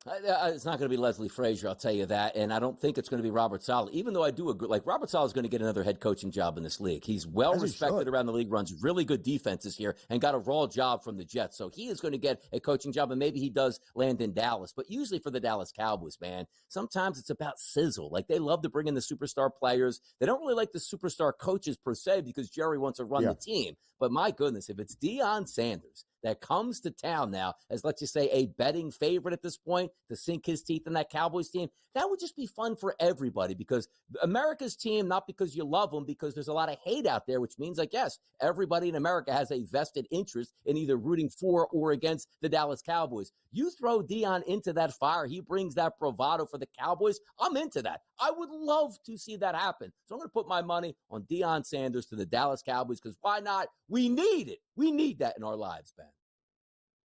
Speaker 3: It's not going to be Leslie Frazier, I'll tell you that. And I don't think it's going to be Robert Saleh, even though I do agree. Like, Robert Saleh is going to get another head coaching job in this league. He's well respected around the league, runs really good defenses here, and got a raw job from the Jets. So he is going to get a coaching job, and maybe he does land in Dallas. But usually for the Dallas Cowboys, man, sometimes it's about sizzle. Like, they love to bring in the superstar players. They don't really like the superstar coaches per se because Jerry wants to run the team. But my goodness, if it's Deion Sanders, that comes to town now as, let's just say, a betting favorite at this point to sink his teeth in that Cowboys team, that would just be fun for everybody, because America's team, not because you love them, because there's a lot of hate out there, which means, I guess, everybody in America has a vested interest in either rooting for or against the Dallas Cowboys. You throw Deion into that fire, he brings that bravado for the Cowboys. I'm into that. I would love to see that happen. So I'm going to put my money on Deion Sanders to the Dallas Cowboys, because why not? We need it. We need that in our lives, Ben.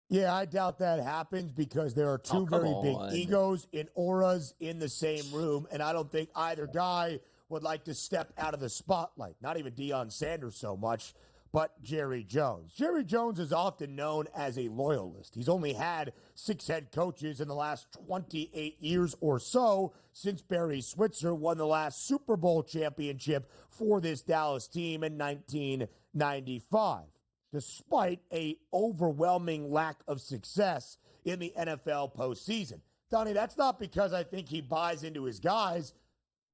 Speaker 6: Yeah, I doubt that happens, because there are two very big egos and auras in the same room, and I don't think either guy would like to step out of the spotlight. Not even Deion Sanders so much, but Jerry Jones. Jerry Jones is often known as a loyalist. He's only had 6 head coaches in the last 28 years or so, since Barry Switzer won the last Super Bowl championship for this Dallas team in 1995. Despite a overwhelming lack of success in the NFL postseason. Donnie, that's not because I think he buys into his guys,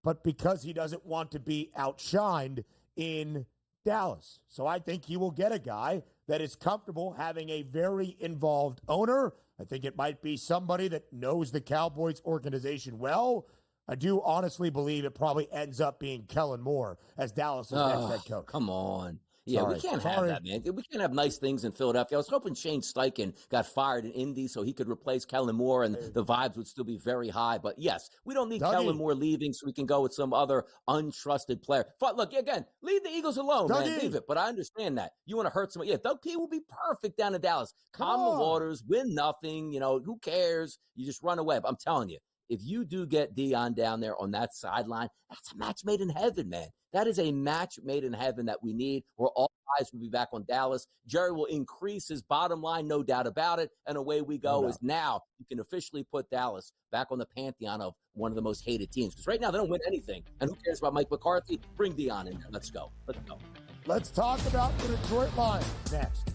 Speaker 6: but because he doesn't want to be outshined in Dallas. So I think he will get a guy that is comfortable having a very involved owner. I think it might be somebody that knows the Cowboys organization well. I do honestly believe it probably ends up being Kellen Moore as Dallas' next head coach.
Speaker 3: Come on. Yeah, we can't have that, man. We can't have nice things in Philadelphia. I was hoping Shane Steichen got fired in Indy so he could replace Kellen Moore and the vibes would still be very high. But yes, we don't need Kellen Moore leaving so we can go with some other untrusted player. But look, again, leave the Eagles alone, man. Leave it. But I understand that. You want to hurt somebody. Yeah, Doug P will be perfect down in Dallas. Calm the waters, win nothing. You know, who cares? You just run away. But I'm telling you, if you do get Deion down there on that sideline, that's a match made in heaven, man. That is a match made in heaven that we need, where all eyes will be back on Dallas. Jerry will increase his bottom line, no doubt about it, and away we go. As now you can officially put Dallas back on the pantheon of one of the most hated teams. Because right now they don't win anything. And who cares about Mike McCarthy? Bring Deion in there. Let's go. Let's go.
Speaker 6: Let's talk about the Detroit Lions next.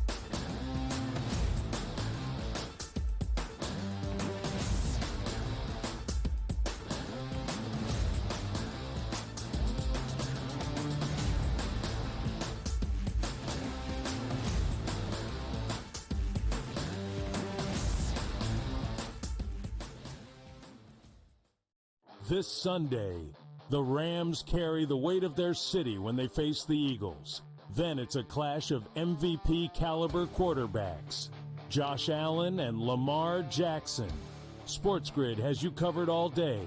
Speaker 1: This Sunday, the Rams carry the weight of their city when they face the Eagles. Then it's a clash of MVP caliber quarterbacks, Josh Allen and Lamar Jackson. SportsGrid has you covered all day,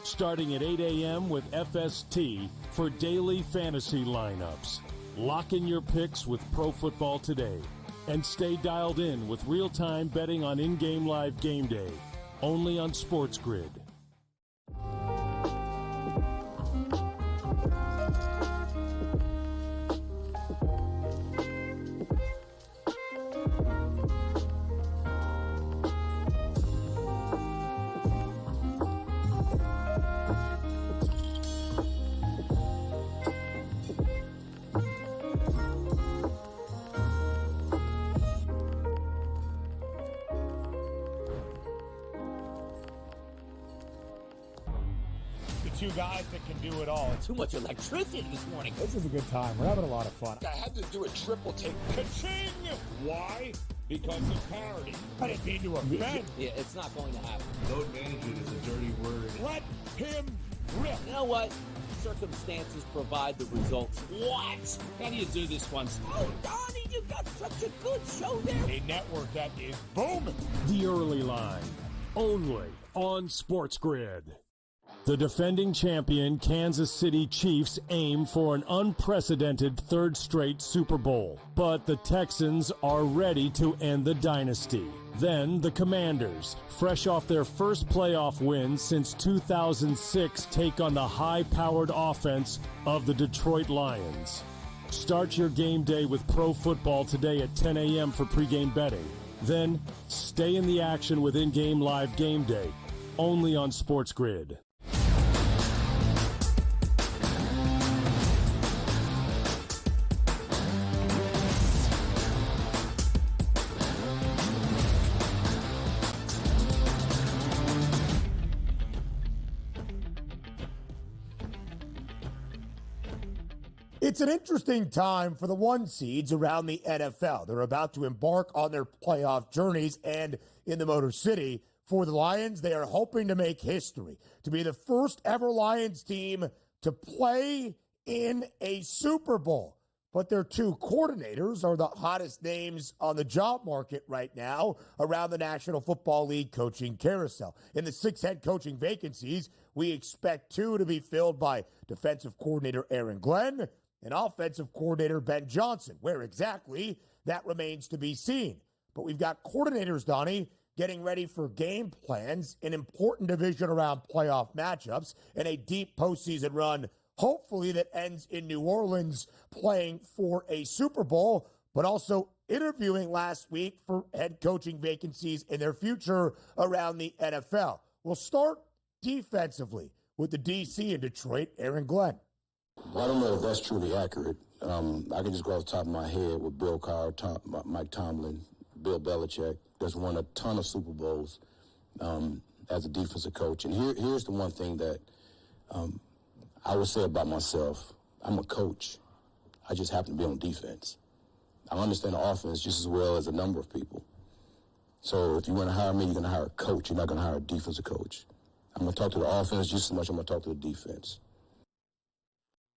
Speaker 1: starting at 8 a.m. with FST for daily fantasy lineups. Lock in your picks with Pro Football Today and stay dialed in with real-time betting on in-game live game day, only on SportsGrid.
Speaker 6: Two guys that can do it all.
Speaker 3: Too much electricity this morning.
Speaker 6: This is a good time. We're having a lot of fun.
Speaker 2: I had to do a triple take. Ka-ching! Why? Because of parity.
Speaker 6: I didn't mean to offend.
Speaker 3: Yeah, it's not going to happen.
Speaker 5: Load management is a dirty word.
Speaker 2: Let him rip.
Speaker 3: You know what? Circumstances provide the results. What? How do you do this one? Oh, Donnie, you got such a good show there.
Speaker 6: A network that is booming.
Speaker 1: The Early Line, only on SportsGrid. The defending champion Kansas City Chiefs aim for an unprecedented third straight Super Bowl, but the Texans are ready to end the dynasty. Then the Commanders, fresh off their first playoff win since 2006, take on the high-powered offense of the Detroit Lions. Start your game day with Pro Football Today at 10 a.m. for pregame betting. Then stay in the action with in-game live game day, only on SportsGrid.
Speaker 6: It's an interesting time for the one seeds around the NFL. They're about to embark on their playoff journeys, and in the Motor City, for the Lions, they are hoping to make history, to be the first ever Lions team to play in a Super Bowl. But their two coordinators are the hottest names on the job market right now around the National Football League coaching carousel. In the 6 head coaching vacancies, we expect 2 to be filled by defensive coordinator Aaron Glenn and offensive coordinator Ben Johnson. Where exactly, that remains to be seen. But we've got coordinators, Donnie, getting ready for game plans, an important division around playoff matchups, and a deep postseason run, hopefully that ends in New Orleans playing for a Super Bowl, but also interviewing last week for head coaching vacancies in their future around the NFL. We'll start defensively with the DC in Detroit, Aaron Glenn.
Speaker 9: I don't know if that's truly accurate. I can just go off the top of my head with Bill Carr, Mike Tomlin, Bill Belichick. That's won a ton of Super Bowls as a defensive coach. And here's the one thing that I would say about myself. I'm a coach. I just happen to be on defense. I understand the offense just as well as a number of people. So if you want to hire me, you're going to hire a coach. You're not going to hire a defensive coach. I'm going to talk to the offense just as much as I'm going to talk to the defense.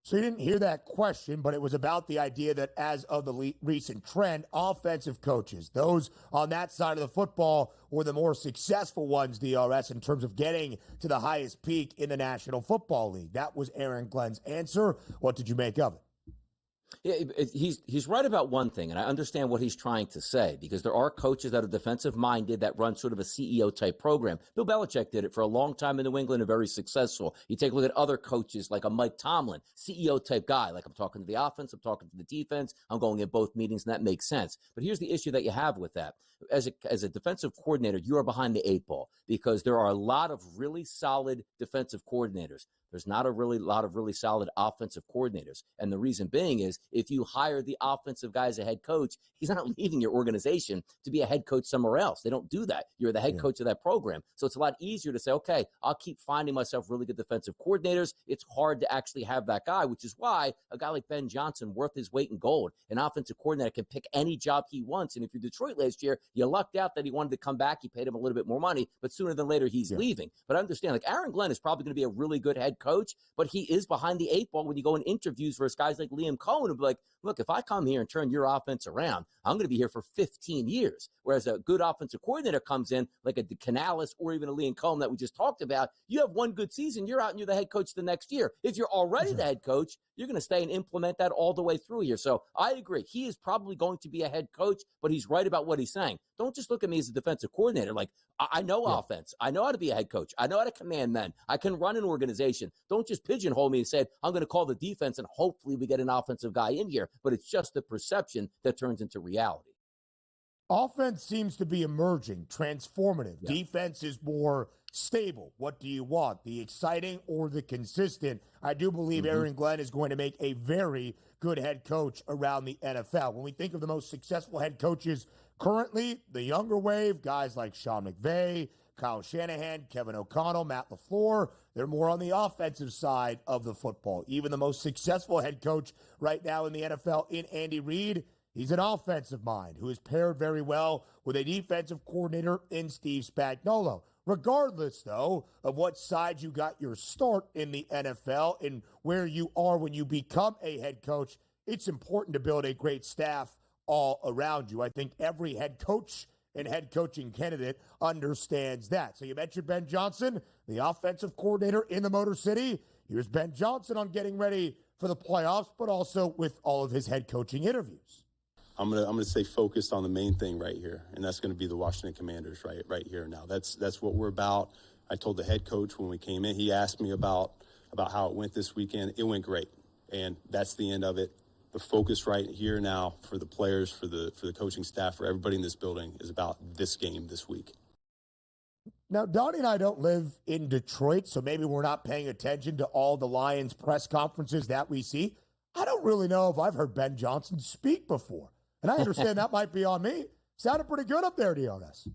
Speaker 6: So you didn't hear that question, but it was about the idea that as of the recent trend, offensive coaches, those on that side of the football, were the more successful ones, DRS, in terms of getting to the highest peak in the National Football League. That was Aaron Glenn's answer. What did you make of it?
Speaker 3: Yeah, he's right about one thing, and I understand what he's trying to say, because there are coaches that are defensive-minded that run sort of a CEO-type program. Bill Belichick did it for a long time in New England and very successful. You take a look at other coaches like a Mike Tomlin, CEO-type guy. Like, I'm talking to the offense, I'm talking to the defense, I'm going in both meetings, and that makes sense. But here's the issue that you have with that. As a defensive coordinator, you are behind the 8 ball, because there are a lot of really solid defensive coordinators. There's not a lot of really solid offensive coordinators. And the reason being is if you hire the offensive guy as a head coach, he's not leaving your organization to be a head coach somewhere else. They don't do that. You're the head coach of that program. So it's a lot easier to say, okay, I'll keep finding myself really good defensive coordinators. It's hard to actually have that guy, which is why a guy like Ben Johnson, worth his weight in gold, an offensive coordinator, can pick any job he wants. And if you're Detroit last year, you lucked out that he wanted to come back. You paid him a little bit more money, but sooner than later, he's leaving. But understand, like, Aaron Glenn is probably going to be a really good head coach, but he is behind the 8 ball when you go in interviews versus guys like Liam Cohen and be like, look, if I come here and turn your offense around, I'm going to be here for 15 years. Whereas a good offensive coordinator comes in, like a Canales or even a Liam Cohen that we just talked about, you have one good season, you're out and you're the head coach the next year. If you're already the head coach, you're going to stay and implement that all the way through here. So I agree. He is probably going to be a head coach, but he's right about what he's saying. Don't just look at me as a defensive coordinator. Like, I know offense. I know how to be a head coach. I know how to command men. I can run an organization. Don't just pigeonhole me and say, I'm going to call the defense and hopefully we get an offensive guy in here. But it's just the perception that turns into reality.
Speaker 6: Offense seems to be emerging, transformative. Yeah. Defense is more stable. What do you want? The exciting or the consistent? I do believe Aaron Glenn is going to make a very good head coach around the NFL. When we think of the most successful head coaches currently, the younger wave, guys like Sean McVay, Kyle Shanahan, Kevin O'Connell, Matt LaFleur, they're more on the offensive side of the football. Even the most successful head coach right now in the NFL in Andy Reid, he's an offensive mind who is paired very well with a defensive coordinator in Steve Spagnuolo. Regardless, though, of what side you got your start in the NFL and where you are when you become a head coach, it's important to build a great staff all around you. I think every head coach and head coaching candidate understands that. So you mentioned Ben Johnson, the offensive coordinator in the Motor City. Here's Ben Johnson on getting ready for the playoffs, but also with all of his head coaching interviews.
Speaker 10: I'm gonna stay focused on the main thing right here, and that's going to be the Washington Commanders right here now. That's what we're about. I told the head coach when we came in. He asked me about how it went this weekend. It went great, and that's the end of it. The focus right here now for the players, for the coaching staff, for everybody in this building is about this game this week.
Speaker 6: Now, Donnie and I don't live in Detroit, so maybe we're not paying attention to all the Lions press conferences that we see. I don't really know if I've heard Ben Johnson speak before. And I understand that might be on me. Sounded pretty good up there, DRS.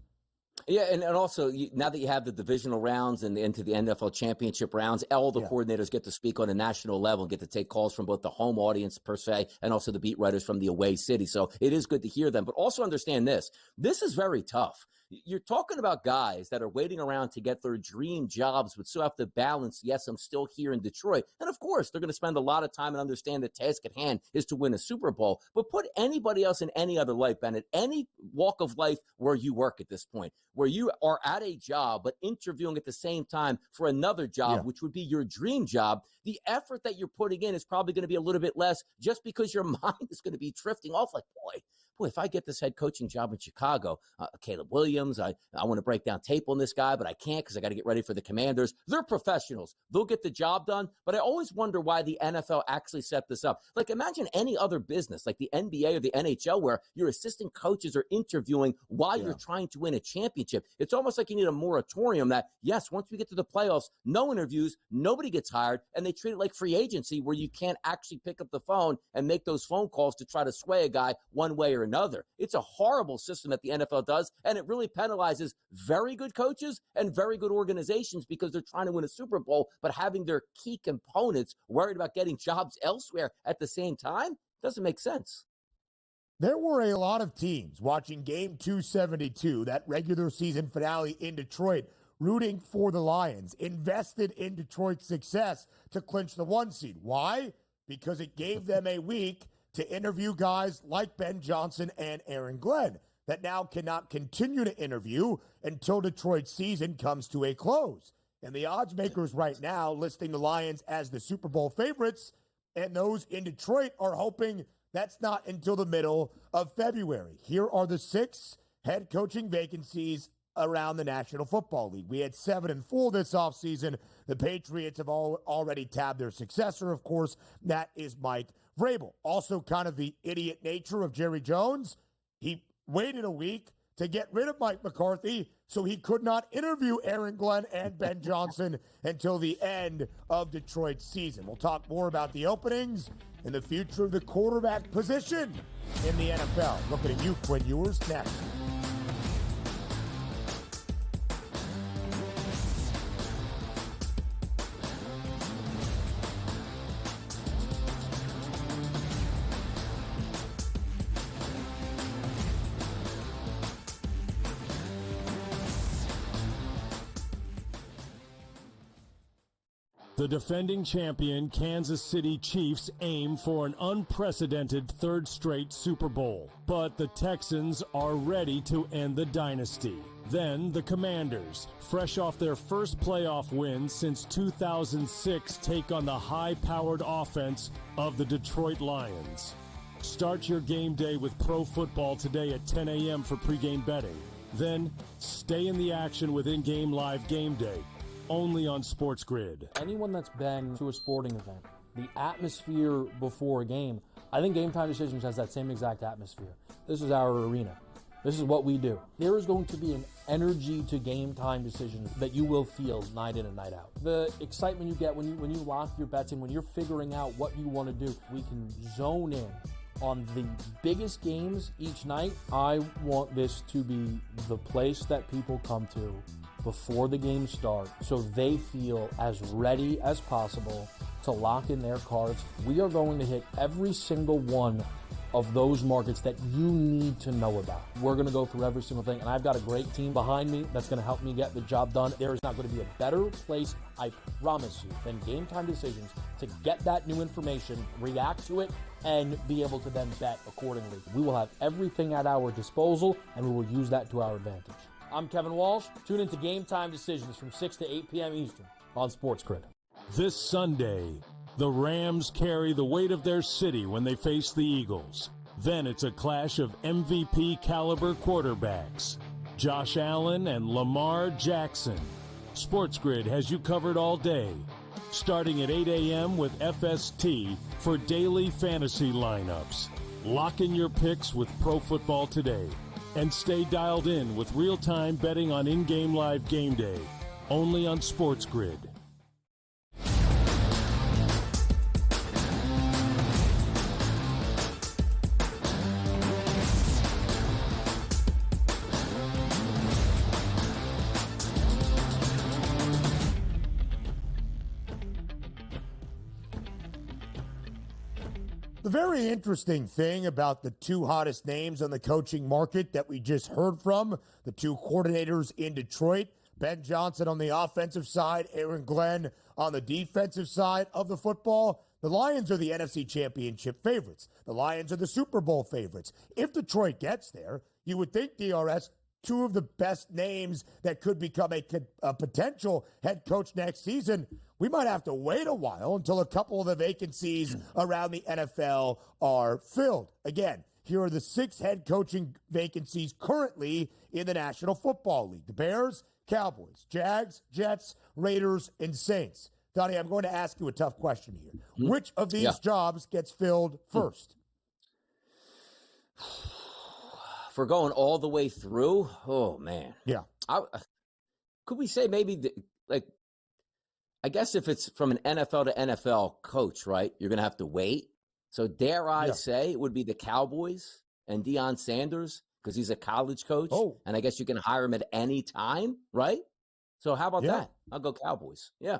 Speaker 3: Yeah, and also, now that you have the divisional rounds and into the NFL championship rounds, all the coordinators get to speak on a national level and get to take calls from both the home audience, per se, and also the beat writers from the away city. So it is good to hear them. But also understand this. This is very tough. You're talking about guys that are waiting around to get their dream jobs, but still have to balance, yes, I'm still here in Detroit. And of course, they're going to spend a lot of time and understand the task at hand is to win a Super Bowl. But put anybody else in any other life, Bennett, any walk of life where you work at this point, where you are at a job, but interviewing at the same time for another job, which would be your dream job, the effort that you're putting in is probably going to be a little bit less just because your mind is going to be drifting off like, boy, if I get this head coaching job in Chicago, Caleb Williams, I want to break down tape on this guy, but I can't because I got to get ready for the Commanders. They're professionals. They'll get the job done. But I always wonder why the NFL actually set this up. Like, imagine any other business, like the NBA or the NHL, where your assistant coaches are interviewing while you're trying to win a championship. It's almost like you need a moratorium that, yes, once we get to the playoffs, no interviews, nobody gets hired, and they treat it like free agency where you can't actually pick up the phone and make those phone calls to try to sway a guy one way or another. It's a horrible system that the NFL does, and it really penalizes very good coaches and very good organizations because they're trying to win a Super Bowl, but having their key components worried about getting jobs elsewhere at the same time doesn't make sense.
Speaker 6: There were a lot of teams watching Game 272, that regular season finale in Detroit, rooting for the Lions, invested in Detroit's success to clinch the 1 seed. Why? Because it gave them a week to interview guys like Ben Johnson and Aaron Glenn that now cannot continue to interview until Detroit's season comes to a close. And the odds makers right now listing the Lions as the Super Bowl favorites, and those in Detroit are hoping that's not until the middle of February. Here are the 6 head coaching vacancies around the National Football League. We had 7 in full this offseason. The Patriots have already tabbed their successor, of course. That is Mike Vrabel. Also kind of the idiot nature of Jerry Jones. He waited a week to get rid of Mike McCarthy so he could not interview Aaron Glenn and Ben Johnson until the end of Detroit's season. We'll talk more about the openings and the future of the quarterback position in the NFL. Looking at you, Quinn Ewers, next.
Speaker 1: The defending champion Kansas City Chiefs aim for an unprecedented third straight Super Bowl, but the Texans are ready to end the dynasty. Then the Commanders, fresh off their first playoff win since 2006, take on the high-powered offense of the Detroit Lions. Start your game day with pro football today at 10 a.m. for pregame betting. Then stay in the action with in-game live game day. Only on SportsGrid.
Speaker 8: Anyone that's been to a sporting event, the atmosphere before a game, I think Game Time Decisions has that same exact atmosphere. This is our arena. This is what we do. There is going to be an energy to Game Time Decisions that you will feel night in and night out. The excitement you get when you lock your bets in, when you're figuring out what you want to do, we can zone in on the biggest games each night. I want this to be the place that people come to before the games start so they feel as ready as possible to lock in their cards. We are going to hit every single one of those markets that you need to know about. We're going to go through every single thing, and I've got a great team behind me that's going to help me get the job done. There is not going to be a better place, I promise you, than Game Time Decisions to get that new information, react to it, and be able to then bet accordingly. We will have everything at our disposal, and we will use that to our advantage. I'm Kevin Walsh. Tune into Game Time Decisions from 6 to 8 p.m. Eastern on SportsGrid.
Speaker 1: This Sunday, the Rams carry the weight of their city when they face the Eagles. Then it's a clash of MVP caliber quarterbacks, Josh Allen and Lamar Jackson. SportsGrid has you covered all day, starting at 8 a.m. with FST for daily fantasy lineups. Lock in your picks with Pro Football Today. And stay dialed in with real-time betting on in-game live game day. Only on SportsGrid.
Speaker 6: The very interesting thing about the two hottest names on the coaching market that we just heard from, the two coordinators in Detroit, Ben Johnson on the offensive side, Aaron Glenn on the defensive side of the football, the Lions are the NFC Championship favorites. The Lions are the Super Bowl favorites. If Detroit gets there, you would think, DRS, two of the best names that could become a potential head coach next season, we might have to wait a while until a couple of the vacancies around the NFL are filled. Again, here are the 6 head coaching vacancies currently in the National Football League. The Bears, Cowboys, Jags, Jets, Raiders, and Saints. Donnie, I'm going to ask you a tough question here. Which of these jobs gets filled first?
Speaker 3: If we're going all the way through, oh, man.
Speaker 6: Yeah.
Speaker 3: Could we say maybe, I guess if it's from an NFL to NFL coach, right, you're going to have to wait. So dare I say it would be the Cowboys and Deion Sanders because he's a college coach.
Speaker 6: Oh.
Speaker 3: And I guess you can hire him at any time, right? So how about that? I'll go Cowboys. Yeah.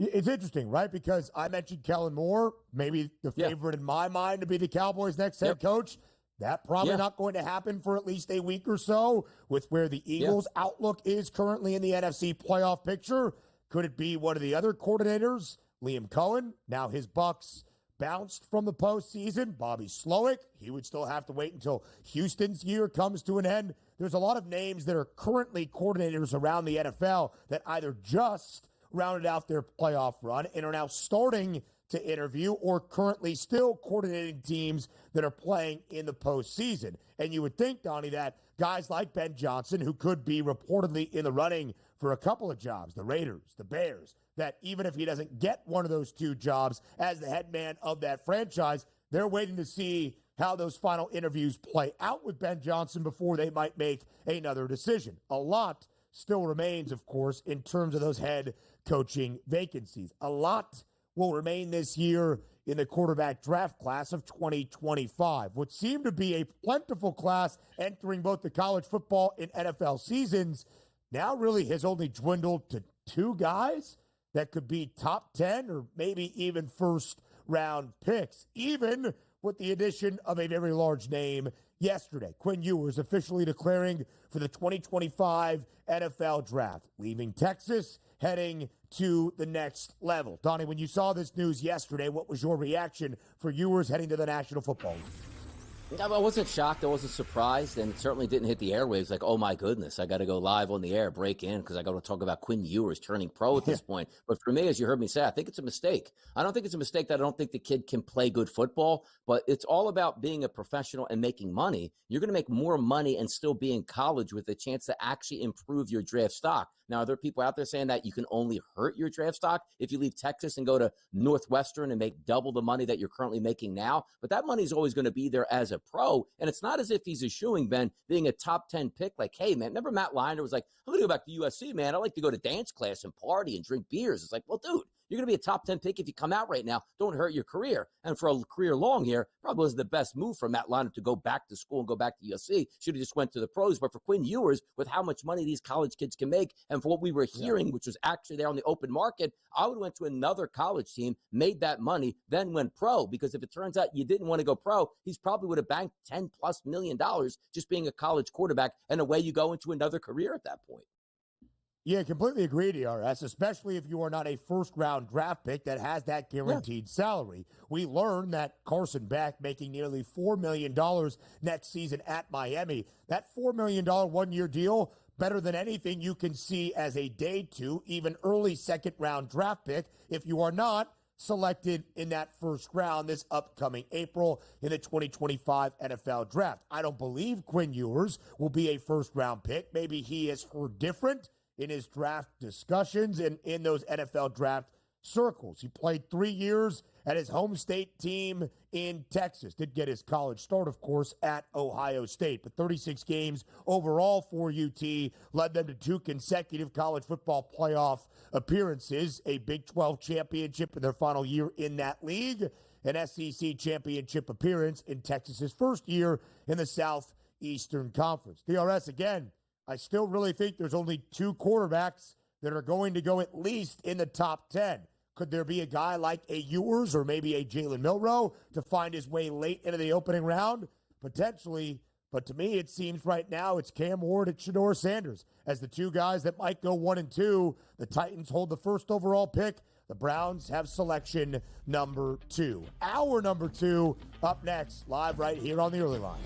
Speaker 6: It's interesting, right? Because I mentioned Kellen Moore, maybe the favorite in my mind to be the Cowboys' next head coach. That probably not going to happen for at least a week or so with where the Eagles' outlook is currently in the NFC playoff picture. Could it be one of the other coordinators, Liam Cohen? Now his Bucks bounced from the postseason. Bobby Slowick, he would still have to wait until Houston's year comes to an end. There's a lot of names that are currently coordinators around the NFL that either just rounded out their playoff run and are now starting to interview or currently still coordinating teams that are playing in the postseason. And you would think, Donnie, that guys like Ben Johnson, who could be reportedly in the running for a couple of jobs, the Raiders, the Bears, that even if he doesn't get one of those two jobs as the head man of that franchise, they're waiting to see how those final interviews play out with Ben Johnson before they might make another decision. A lot still remains, of course, in terms of those head coaching vacancies. A lot will remain this year in the quarterback draft class of 2025. What seemed to be a plentiful class entering both the college football and NFL seasons now really has only dwindled to 2 guys that could be top 10 or maybe even first-round picks, even with the addition of a very large name yesterday. Quinn Ewers officially declaring for the 2025 NFL Draft, leaving Texas, heading to the next level. Donnie, when you saw this news yesterday, what was your reaction for Ewers heading to the National Football League?
Speaker 3: I wasn't shocked. I wasn't surprised, and it certainly didn't hit the airwaves like, oh, my goodness, I got to go live on the air, break in, because I got to talk about Quinn Ewers turning pro at this point. But for me, as you heard me say, I think it's a mistake. I don't think it's a mistake that I don't think the kid can play good football, but it's all about being a professional and making money. You're going to make more money and still be in college with a chance to actually improve your draft stock. Now, are there people out there saying that you can only hurt your draft stock if you leave Texas and go to Northwestern and make double the money that you're currently making now? But that money is always going to be there as a pro. And it's not as if he's eschewing, Ben, being a top 10 pick. Like, hey, man, remember Matt Leinart was like, I'm going to go back to USC, man. I like to go to dance class and party and drink beers. It's like, well, dude, you're going to be a top 10 pick if you come out right now. Don't hurt your career. And for a career long here, probably wasn't the best move for Matt Leinart to go back to school and go back to USC. Should have just went to the pros. But for Quinn Ewers, with how much money these college kids can make, and for what we were hearing, which was actually there on the open market, I would have went to another college team, made that money, then went pro. Because if it turns out you didn't want to go pro, he's probably would have banked $10+ million just being a college quarterback, and away you go into another career at that point.
Speaker 6: Yeah, completely agree, DRS, especially if you are not a first-round draft pick that has that guaranteed salary. We learned that Carson Beck making nearly $4 million next season at Miami. That $4 million one-year deal, better than anything you can see as a day 2, even early second-round draft pick if you are not selected in that first round this upcoming April in the 2025 NFL Draft. I don't believe Quinn Ewers will be a first-round pick. Maybe he has heard different in his draft discussions and in those NFL draft circles. He played 3 years at his home state team in Texas. Did get his college start, of course, at Ohio State. But 36 games overall for UT led them to 2 consecutive college football playoff appearances, a Big 12 championship in their final year in that league, an SEC championship appearance in Texas's first year in the Southeastern Conference. DRS, again, I still really think there's only 2 quarterbacks that are going to go at least in the top 10. Could there be a guy like a Ewers or maybe a Jalen Milroe to find his way late into the opening round? Potentially. But to me, it seems right now it's Cam Ward and Shedeur Sanders as the two guys that might go 1 and 2. The Titans hold the first overall pick. The Browns have selection number 2. Our number 2 up next, live right here on the Early Line.